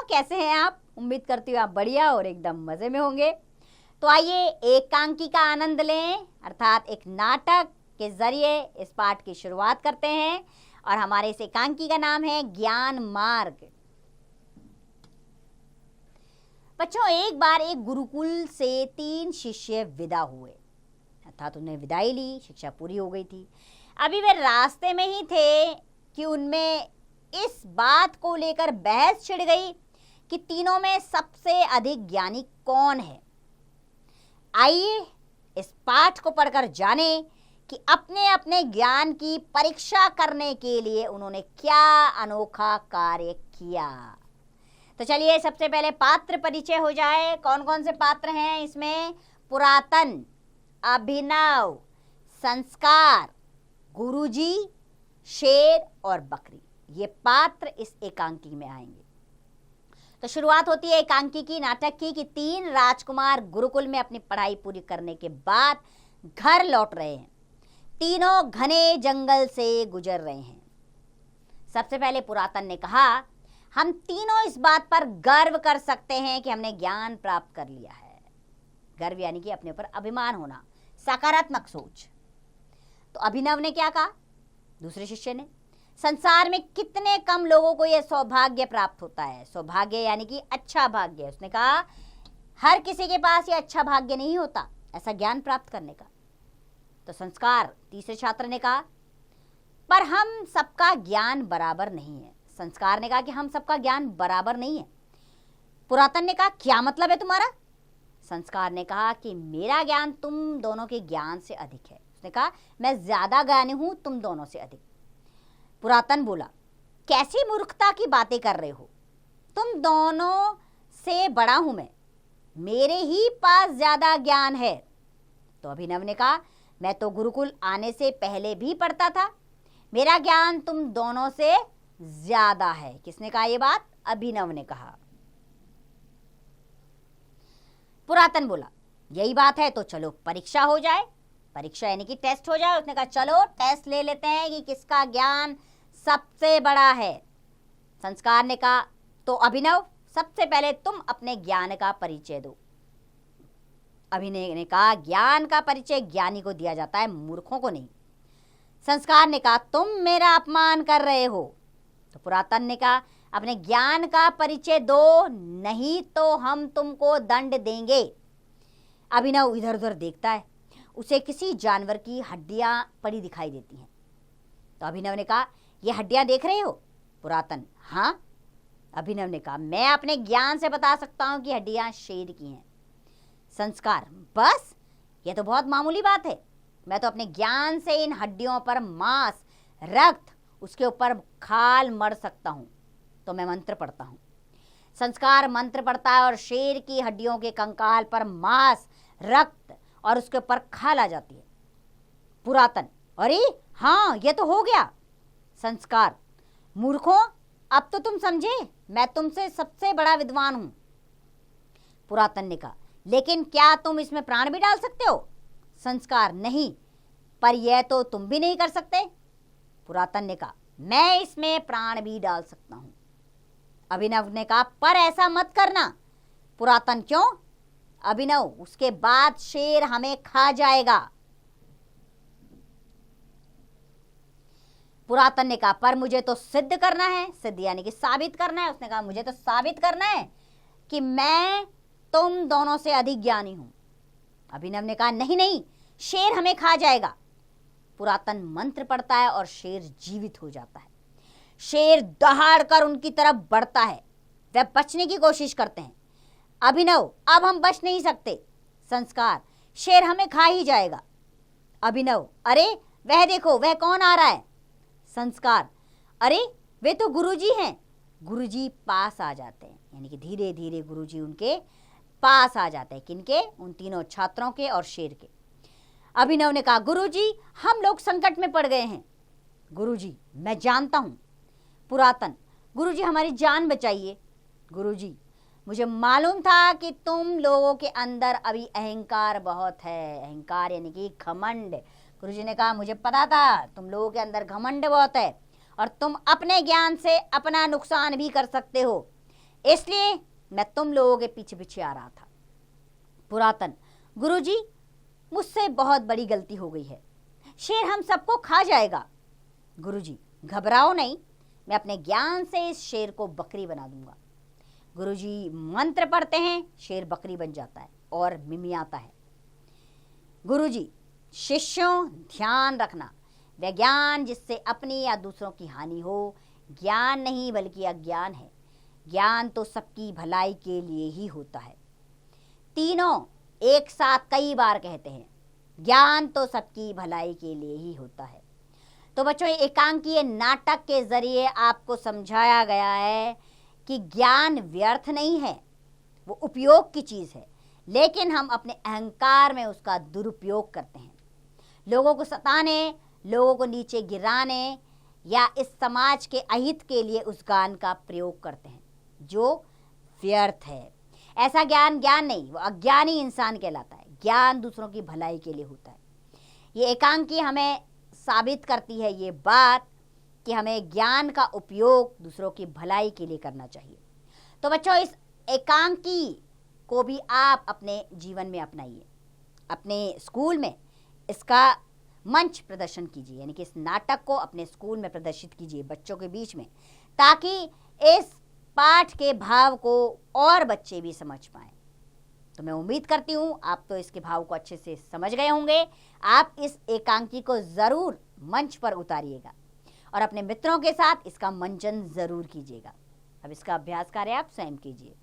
कैसे हैं आप? उम्मीद करती हूँ आप बढ़िया और एकदम मजे में होंगे। तो आइए एकांकी का आनंद लें, अर्थात एक नाटक के जरिए इस पाठ की शुरुआत करते हैं। और हमारे इस एकांकी का नाम है ज्ञान मार्ग। बच्चों, एक बार एक गुरुकुल से 3 शिष्य विदा हुए, अर्थात उन्हें विदाई ली, शिक्षा पूरी हो गई थी। अभी वे रास्ते में ही थे कि उनमें इस बात को लेकर बहस छिड़ गई कि तीनों में सबसे अधिक ज्ञानी कौन है। आइए इस पाठ को पढ़कर जाने कि अपने अपने ज्ञान की परीक्षा करने के लिए उन्होंने क्या अनोखा कार्य किया। तो चलिए सबसे पहले पात्र परिचय हो जाए। कौन कौन से पात्र हैं इसमें? पुरातन, अभिनव, संस्कार, गुरुजी, शेर और बकरी, ये पात्र इस एकांकी में आएंगे। तो शुरुआत होती है एकांकी की, नाटक की, कि 3 राजकुमार गुरुकुल में अपनी पढ़ाई पूरी करने के बाद घर लौट रहे हैं। तीनों घने जंगल से गुजर रहे हैं। सबसे पहले पुरातन ने कहा, हम तीनों इस बात पर गर्व कर सकते हैं कि हमने ज्ञान प्राप्त कर लिया है। गर्व यानी कि अपने ऊपर अभिमान होना, सकारात्मक सोच। तो अभिनव ने क्या कहा? दूसरे शिष्य ने, संसार में कितने कम लोगों को यह सौभाग्य प्राप्त होता है। सौभाग्य यानी कि अच्छा भाग्य। उसने कहा हर किसी के पास यह अच्छा भाग्य नहीं होता, ऐसा ज्ञान प्राप्त करने का। तो संस्कार, तीसरे छात्र ने कहा, पर हम सबका ज्ञान बराबर नहीं है। संस्कार ने कहा कि हम सबका ज्ञान बराबर नहीं है। पुरातन ने कहा, क्या मतलब है तुम्हारा? संस्कार ने कहा कि मेरा ज्ञान तुम दोनों के ज्ञान से अधिक है। उसने कहा, मैं ज्यादा ज्ञानी हूं तुम दोनों से अधिक। पुरातन बोला, कैसी मूर्खता की बातें कर रहे हो? तुम दोनों से बड़ा हूं मैं, मेरे ही पास ज्यादा ज्ञान है। तो अभिनव ने कहा, मैं तो गुरुकुल आने से पहले भी पढ़ता था, मेरा ज्ञान तुम दोनों से ज्यादा है। किसने कहा ये बात? अभिनव ने कहा। पुरातन बोला, यही बात है तो चलो परीक्षा हो जाए। परीक्षा यानी कि टेस्ट हो जाए। उसने कहा चलो टेस्ट ले लेते हैं कि किसका ज्ञान सबसे बड़ा है। संस्कार ने कहा, तो अभिनव सबसे पहले तुम अपने ज्ञान का परिचय दो। अभिनव ने कहा, ज्ञान का परिचय ज्ञानी को दिया जाता है, मूर्खों को नहीं। संस्कार ने कहा, तुम मेरा अपमान कर रहे हो। तो पुरातन ने कहा, अपने ज्ञान का परिचय दो, नहीं तो हम तुमको दंड देंगे। अभिनव इधर उधर देखता है, उसे किसी जानवर की हड्डियां पड़ी दिखाई देती हैं। तो अभिनव ने कहा, ये हड्डियां देख रहे हो? पुरातन, हाँ। अभिनव ने कहा, मैं अपने ज्ञान से बता सकता हूं कि हड्डियां शेर की हैं। संस्कार, बस ये तो बहुत मामूली बात है, मैं तो अपने ज्ञान से इन हड्डियों पर मांस, रक्त, उसके ऊपर खाल मर सकता हूं। तो मैं मंत्र पढ़ता हूं। संस्कार मंत्र पढ़ता है और शेर की हड्डियों के कंकाल पर मांस, रक्त और उसके ऊपर खाल आ जाती है। पुरातन, अरे हाँ ये तो हो गया। संस्कार, मूर्खों अब तो तुम समझे, मैं तुमसे सबसे बड़ा विद्वान हूं। पुरातन ने कहा, लेकिन क्या तुम इसमें प्राण भी डाल सकते हो? संस्कार, नहीं, पर यह तो तुम भी नहीं कर सकते। पुरातन ने कहा, मैं इसमें प्राण भी डाल सकता हूं। अभिनव ने कहा, पर ऐसा मत करना। पुरातन, क्यों? अभिनव, उसके बाद शेर हमें खा जाएगा। पुरातन ने कहा, पर मुझे तो सिद्ध करना है। सिद्ध यानी कि साबित करना है। उसने कहा, मुझे तो साबित करना है कि मैं तुम दोनों से अधिक ज्ञानी हूं। अभिनव ने कहा, नहीं नहीं, शेर हमें खा जाएगा। पुरातन मंत्र पढ़ता है और शेर जीवित हो जाता है। शेर दहाड़ कर उनकी तरफ बढ़ता है, वे बचने की कोशिश करते हैं। अभिनव, अब हम बच नहीं सकते। संस्कार, शेर हमें खा ही जाएगा। अभिनव, अरे वह देखो, वह कौन आ रहा है? संस्कार, अरे वे तो गुरुजी हैं। गुरुजी पास आ जाते हैं, यानी कि धीरे धीरे गुरुजी उनके पास आ जाते हैं। किनके? उन तीनों छात्रों के और शेर के। अभिनव ने कहा, गुरुजी हम लोग संकट में पड़ गए हैं। गुरुजी, मैं जानता हूं। पुरातन, गुरुजी हमारी जान बचाइए। गुरुजी, मुझे मालूम था कि तुम लोगों के अंदर अभी अहंकार बहुत है। अहंकार यानी कि घमंड। गुरुजी ने कहा, मुझे पता था तुम लोगों के अंदर घमंड बहुत है और तुम अपने ज्ञान से अपना नुकसान भी कर सकते हो। इसलिए मैं तुम लोगों के पीछे पीछे आ रहा था। पुरातन: गुरुजी, मुझसे बहुत बड़ी गलती हो गई है, शेर हम सबको खा जाएगा। गुरुजी: घबराओ नहीं, मैं अपने ज्ञान से इस शेर को बकरी बना दूंगा। गुरुजी मंत्र पढ़ते हैं, शेर बकरी बन जाता है और मिमियाता है। गुरुजी: शिष्यों, ध्यान रखना, वह ज्ञान जिससे अपनी या दूसरों की हानि हो, ज्ञान नहीं बल्कि अज्ञान है। ज्ञान तो सबकी भलाई के लिए ही होता है। तीनों एक साथ कई बार कहते हैं, ज्ञान तो सबकी भलाई के लिए ही होता है। तो बच्चों, एकांकीय नाटक के जरिए आपको समझाया गया है कि ज्ञान व्यर्थ नहीं है, वो उपयोग की चीज़ है, लेकिन हम अपने अहंकार में उसका दुरुपयोग करते हैं। लोगों को सताने, लोगों को नीचे गिराने या इस समाज के अहित के लिए उस ज्ञान का प्रयोग करते हैं जो व्यर्थ है। ऐसा ज्ञान ज्ञान नहीं, वो अज्ञानी इंसान कहलाता है। ज्ञान दूसरों की भलाई के लिए होता है। ये एकांकी हमें साबित करती है ये बात कि हमें ज्ञान का उपयोग दूसरों की भलाई के लिए करना चाहिए। तो बच्चों, इस एकांकी को भी आप अपने जीवन में अपनाइए। अपने स्कूल में इसका मंच प्रदर्शन कीजिए, यानी कि इस नाटक को अपने स्कूल में प्रदर्शित कीजिए बच्चों के बीच में, ताकि इस पाठ के भाव को और बच्चे भी समझ पाएं। तो मैं उम्मीद करती हूँ आप तो इसके भाव को अच्छे से समझ गए होंगे। आप इस एकांकी को ज़रूर मंच पर उतारिएगा और अपने मित्रों के साथ इसका मंचन ज़रूर कीजिएगा। अब इसका अभ्यास कार्य आप स्वयं कीजिए।